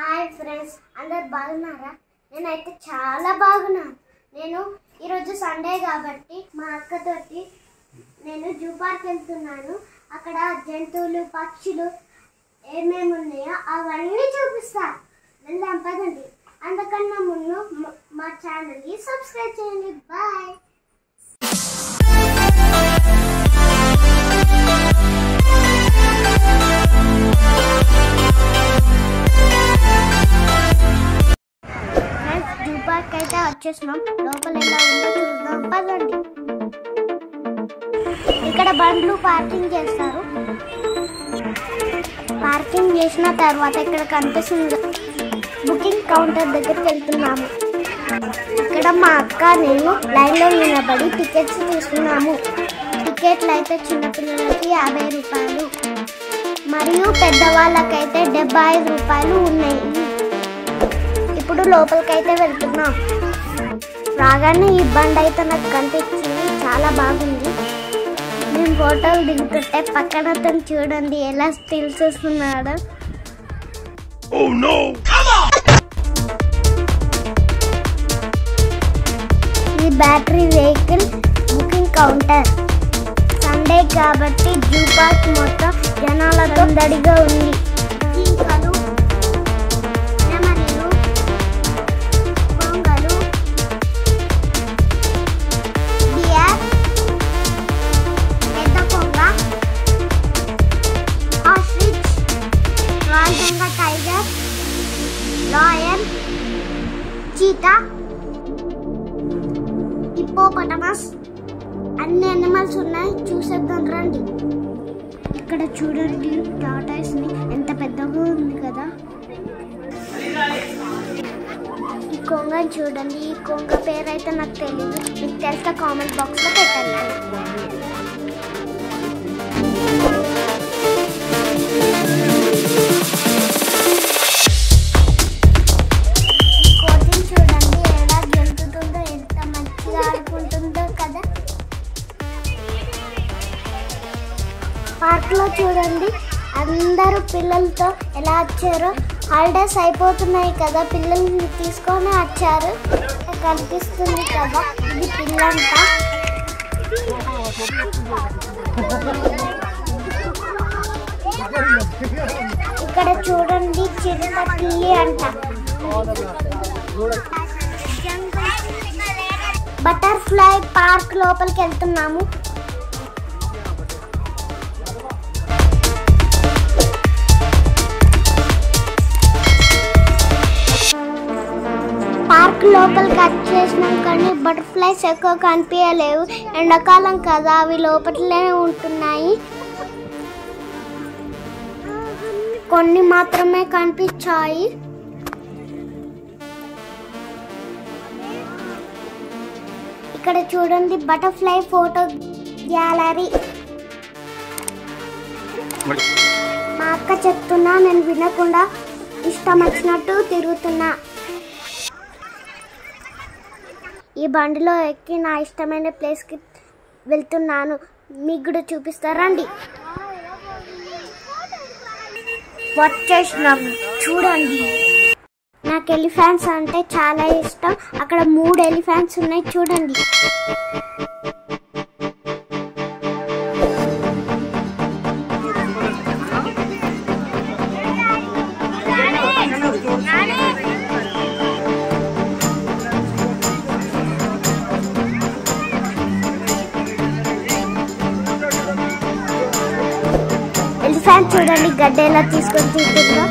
Hi friends, అందరు బాగున్నారా? నేనైతే చాలా బాగున్నాను. నేను ఈరోజు సండే కాబట్టి మా అక్కతోటి నేను జూ పార్క్ వెళ్తున్నాను. అక్కడ జంతువులు, పక్షులు ఏమేమి ఉన్నాయో అవన్నీ చూపిస్తా. వెళ్దాం పదండి. అందుకన్నా ముందు మా ఛానల్ని సబ్స్క్రైబ్ చేయండి. బాయ్. జూ పార్క్ అయితే వచ్చేసినాం. లోపల ఎలా ఉందో చూద్దాం పదండి. ఇక్కడ బండ్లు పార్కింగ్ చేస్తారు. పార్కింగ్ చేసిన తర్వాత ఇక్కడ కనిపిస్తుంది బుకింగ్ కౌంటర్ దగ్గరికి వెళ్తున్నాము. ఇక్కడ మా అక్క నేను లైన్లో నిలబడి టికెట్స్ తీసుకున్నాము. టికెట్లు అయితే చిన్నపిల్లలకి 50 రూపాయలు మరియు పెద్దవాళ్ళకైతే 75 రూపాయలు ఉన్నాయి. ఇప్పుడు లోపలికైతే వెళ్తున్నాం. రాగానే ఈ బండి అయితే నాకు కనిపించింది, చాలా బాగుంది. నేను ఫోటోలు దిగుతుంటే పక్కన చూడండి ఎలా స్టిల్స్ వస్తున్నాడు. ఈ battery vehicle booking counter. Sunday కాబట్టి జూ పార్క్ మొత్తం జనాలతో దడిగా ఉంది. జింకలు, నెమలిలు, కొంగలు, డియర్, పెద్ద కొంగ, ostrich, royal Bengal tiger, lion, cheetah, hippopotamus, అన్ని అనిమల్స్ ఉన్నాయి. చూసేద్దాం రండి. ఇక్కడ చూడండి టాటాయిస్ ని, ఎంత పెద్దగా ఉంది కదా. ఈ కొంగని చూడండి. ఈ కొంగ పేరు అయితే నాకు తెలియదు. మీకు తెలిస్తే కామెంట్ బాక్స్ లో పెట్టండి. కోతిని చూడండి ఎలా గెలుతుందో, ఎంత మంచిగా ఆడుకుంటుందో కదా. పార్క్ లో చూడండి అందరూ పిల్లలతో ఎలా వచ్చారో. హాలిడేస్ అయిపోతున్నాయి కదా, పిల్లల్ని తీసుకొని వచ్చారు. కనిపిస్తుంది కదా, ఇది పిల్లంట. ఇక్కడ చూడండి చిరుత పిల్లి అంట. బటర్ఫ్లై పార్క్ లోపలికి వెళ్తున్నాము. పార్క్ లోపలికి వచ్చేసినాం కానీ బటర్ఫ్లైస్ ఎక్కువ కనిపించలేవు. ఎండాకాలం కదా, అవి లోపలనే ఉంటున్నాయి. కొన్ని మాత్రమే కనిపించాయి. ఇక్కడ చూడండి బటర్ఫ్లై ఫోటో గ్యాలరీ. మా అక్క చెప్తున్నా, నేను వినకుండా ఇష్టం వచ్చినట్టు తిరుగుతున్నా. ఈ బండిలో ఎక్కి నా ఇష్టమైన ప్లేస్కి వెళ్తున్నాను. మీకు కూడా చూపిస్తారండి. వచ్చేసినాం చూడండి. నాకు ఎలిఫెంట్స్ అంటే చాలా ఇష్టం. అక్కడ 3 ఎలిఫెంట్స్ ఉన్నాయి చూడండి. ఎలిఫెంట్ చూడండి గడ్డ ఎలా తీసుకొని తింటుందో.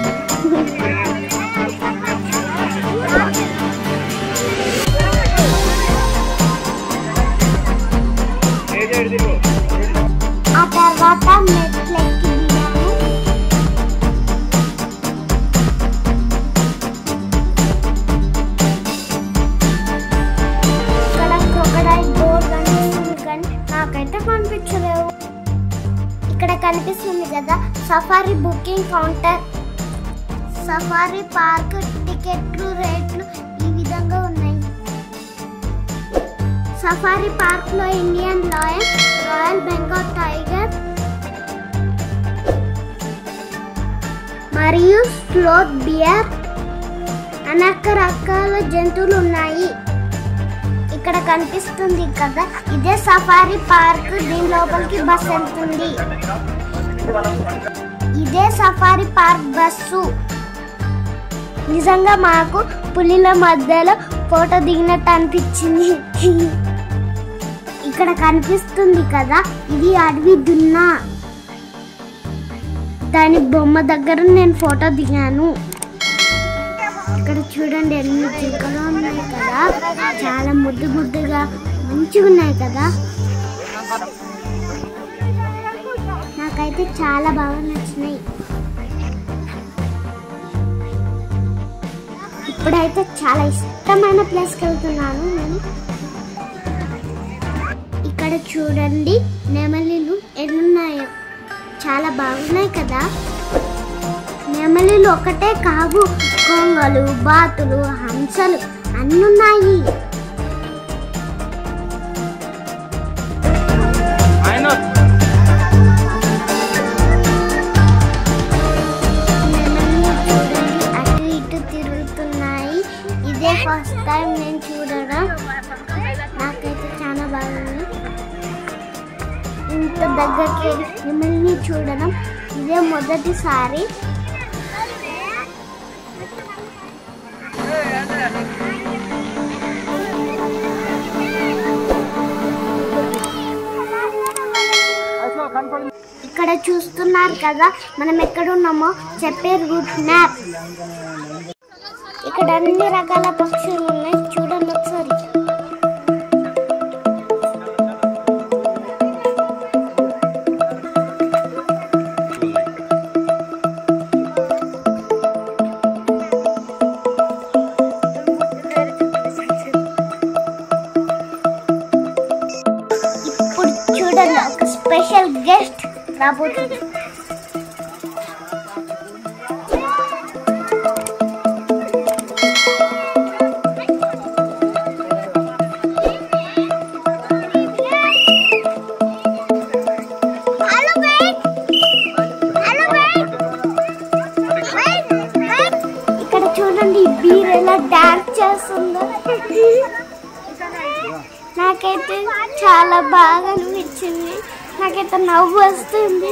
ఆ తర్వాత మెట్లెక్కి దిగాము. ఇక్కడ క్రొకడైల్ బోర్డ్ కనిపిస్తుంది కానీ నాకైతే కనిపించలేవు. ఇక్కడ కనిపిస్తుంది కదా safari booking counter. Safari park టికెట్లు రేట్లు ఈ విధంగా ఉన్నాయి. సఫారీ పార్క్ లో Indian lion, royal Bengal tiger మరియు స్లోత్ బియర్, అనేక రకాల జంతువులు ఉన్నాయి. ఇక్కడ కనిపిస్తుంది కదా, ఇదే సఫారీ పార్క్. దీని లోపలికి బస్సు వెళ్తుంది. ఇదే సఫారీ పార్క్ బస్సు. నిజంగా మాకు పులిల మధ్యలో ఫోటో దిగినట్టు అనిపించింది. ఇక్కడ కనిపిస్తుంది కదా, ఇది అడవి దున్నా. దాని బొమ్మ దగ్గర నేను ఫోటో దిగాను. ఇక్కడ చూడండి ఎన్ని జింకలు ఉన్నాయి కదా, చాలా ముద్దు ముద్దుగా మంచిగా ఉన్నాయి కదా. నాకైతే చాలా బాగా నచ్చినాయి. ఇప్పుడైతే చాలా ఇష్టమైన ప్లేస్కి వెళ్తున్నాను నేను. ఇక్కడ చూడండి నెమలిలు ఎన్నున్నాయో, చాలా బాగున్నాయి కదా. నెమలిలు ఒకటే కావు, కొంగలు, బాతులు, హంసలు అన్నున్నాయి. అటు ఇటు తిరుగుతున్నాయి. ఇదే ఫస్ట్ టైం నేను చూడడం. నాకైతే చాలా బాగుంది. ఇంత దగ్గరికి నెమలిని చూడడం ఇదే మొదటిసారి. ఇక్కడ చూస్తున్నారు కదా, మనం ఎక్కడున్నామో చెప్పే రూట్ మ్యాప్. ఇక్కడ అన్ని రకాల పక్షులు ఉన్నాయి, చూడండి ఒకసారి. ఇప్పుడు చూడండి, ఒక స్పెషల్ గెస్ట్ రాబోతుంది. ఇక్కడ చూడండి బీర్ ఎలా డాన్స్ చేస్తుందో. నాకైతే చాలా బాగా అనిపించింది. నాకైతే నవ్వు వస్తుంది.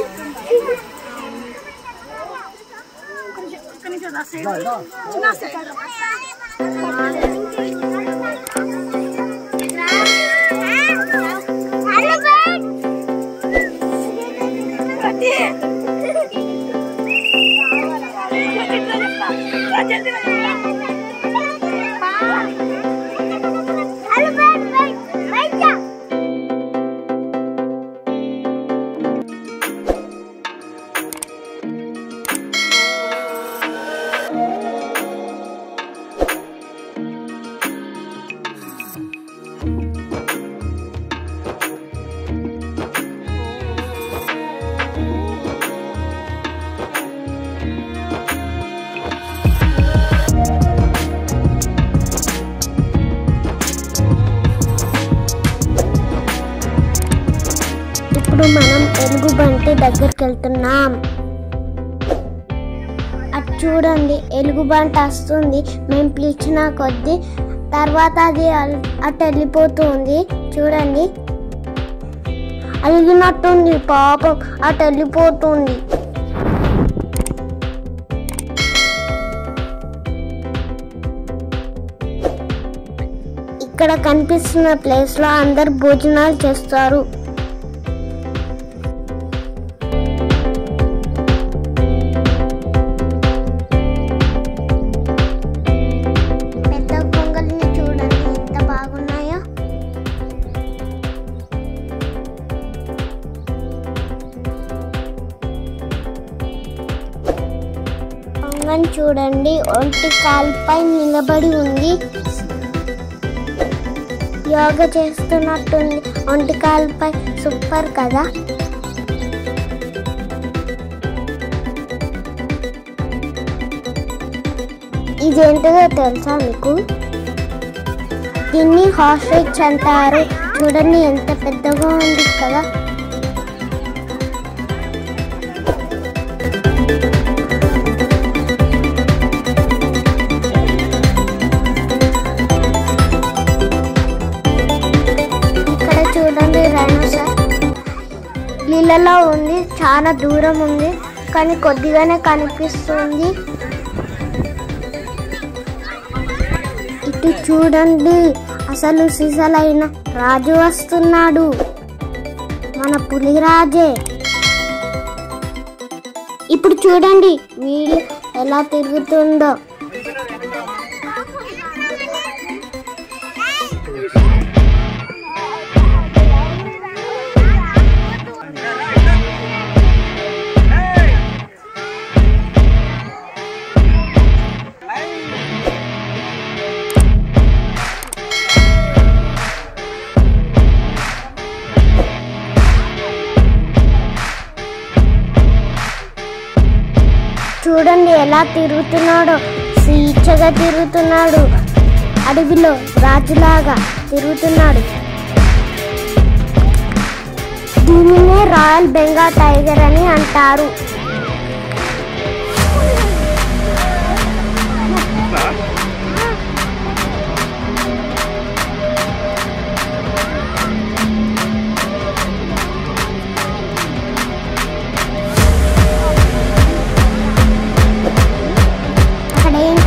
ఇప్పుడు మనం ఎలుగుబంటి దగ్గరికి వెళ్తున్నాం. అటు చూడండి, ఎలుగుబంటి వస్తుంది. మేము పిలిచిన కొద్దీ తర్వాత అది అటు వెళ్ళిపోతుంది. చూడండి, అలిగినట్టుంది పాపం, అటు వెళ్ళిపోతుంది. ఇక్కడ కనిపిస్తున్న ప్లేస్ లో అందరు భోజనాలు చేస్తారు. పెద్ద కొంగల్ని చూడండి ఎంత బాగున్నాయో. కొంగని చూడండి, ఒంటి కాలుపై నిలబడి ఉంది. యోగా చేస్తున్నట్టుంది ఒంటి కాలుపై. సూపర్ కదా. ఇదేంటో తెలుసా మీకు? దీన్ని ఆస్ట్రిచ్ అంటారు. చూడండి ఎంత పెద్దగా ఉంది కదా. నీళ్ళలో ఉంది, చాలా దూరం ఉంది కానీ కొద్దిగానే కనిపిస్తుంది. ఇటు చూడండి, అసలు సిసలైన రాజు వస్తున్నాడు, మన పులిరాజే. ఇప్పుడు చూడండి వీళ్ళు ఎలా తిరుగుతుందో. చూడండి ఎలా తిరుగుతున్నాడో, స్వేచ్ఛగా తిరుగుతున్నాడు, అడవిలో రాజులాగా తిరుగుతున్నాడు. దీనినే రాయల్ బెంగాల్ టైగర్ అని అంటారు.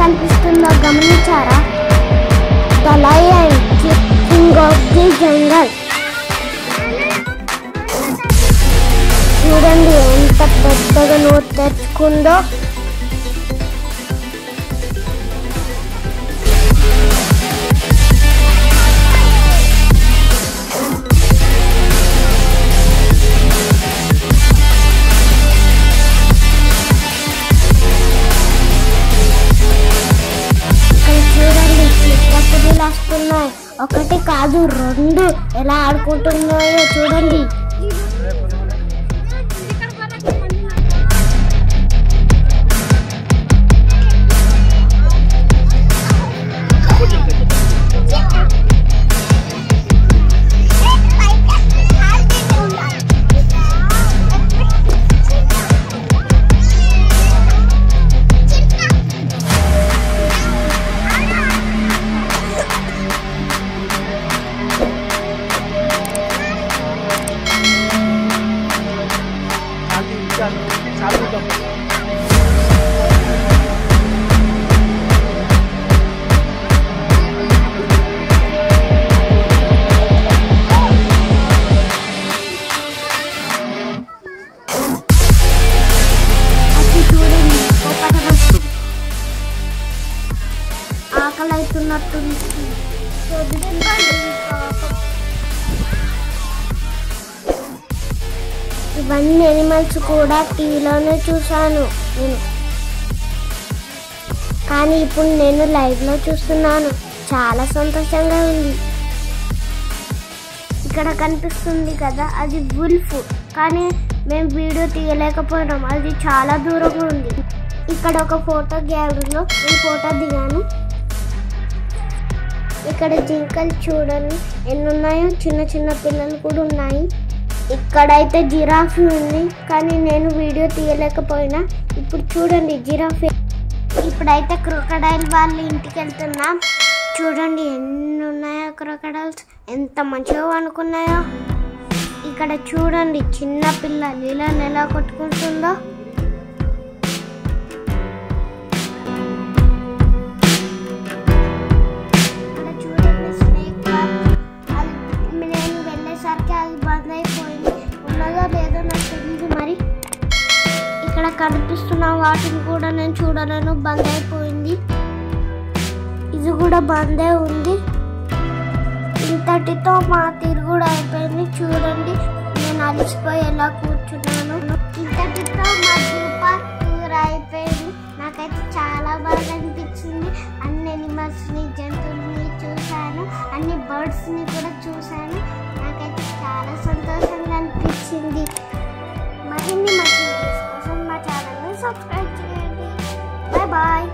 కనిపిస్తుందో గమనించారా? The lion king of the jungle. చూడండి ఎంత పెద్దగా నోరు తెచ్చుకుందో. వస్తున్నాయి, ఒకటి కాదు రెండు, ఎలా ఆడుకుంటున్నాయో చూడండి. ఆకలి అవుతున్నట్టుంది. ఇవన్నీ ఎనిమల్స్ కూడా టీవీలోనే చూశాను నేను, కానీ ఇప్పుడు నేను లైవ్లో చూస్తున్నాను. చాలా సంతోషంగా ఉంది. ఇక్కడ కనిపిస్తుంది కదా, అది వుల్ఫ్, కానీ మేము వీడియో తీయలేకపోయినాం, అది చాలా దూరంగా ఉంది. ఇక్కడ ఒక ఫోటో గ్యాలరీలో నేను ఫోటో దిగాను. ఇక్కడ జింకలు చూడండి ఎన్ని ఉన్నాయో, చిన్న చిన్న పిల్లలు కూడా ఉన్నాయి. ఇక్కడైతే జిరాఫీ ఉంది, కానీ నేను వీడియో తీయలేకపోయినా. ఇప్పుడు చూడండి జిరాఫీ. ఇప్పుడైతే క్రొకడైల్ వాళ్ళ ఇంటికి వెళ్తున్నాం. చూడండి ఎన్ని ఉన్నాయో క్రొకడైల్స్, ఎంత మంచిగా అనుకున్నాయో. ఇక్కడ చూడండి చిన్న పిల్ల నీళ్ళని ఎలా కొట్టుకుంటుందో. ఇక్కడ కనిపిస్తున్న వాటిని కూడా నేను చూడలేను, బంద్ అయిపోయింది. ఇది కూడా బందే ఉంది. ఇంతటితో మా తిరుగుడు అయిపోయింది. చూడండి నేను అలసిపోయి ఎలా కూర్చున్నాను. ఇంతటితో మా సూపర్ టూర్ అయిపోయింది. నాకైతే చాలా బాగా అనిపించింది. అన్ని ఎనిమల్స్ని, జంతువుల్ని చూశాను, అన్ని బర్డ్స్ని కూడా చూశాను. నాకైతే చాలా సంతోషంగా అనిపించింది. మరిన్ని మంచి వీడియోస్ కోసం మా ఛానల్ని సబ్స్క్రైబ్ చేయండి. Bye bye.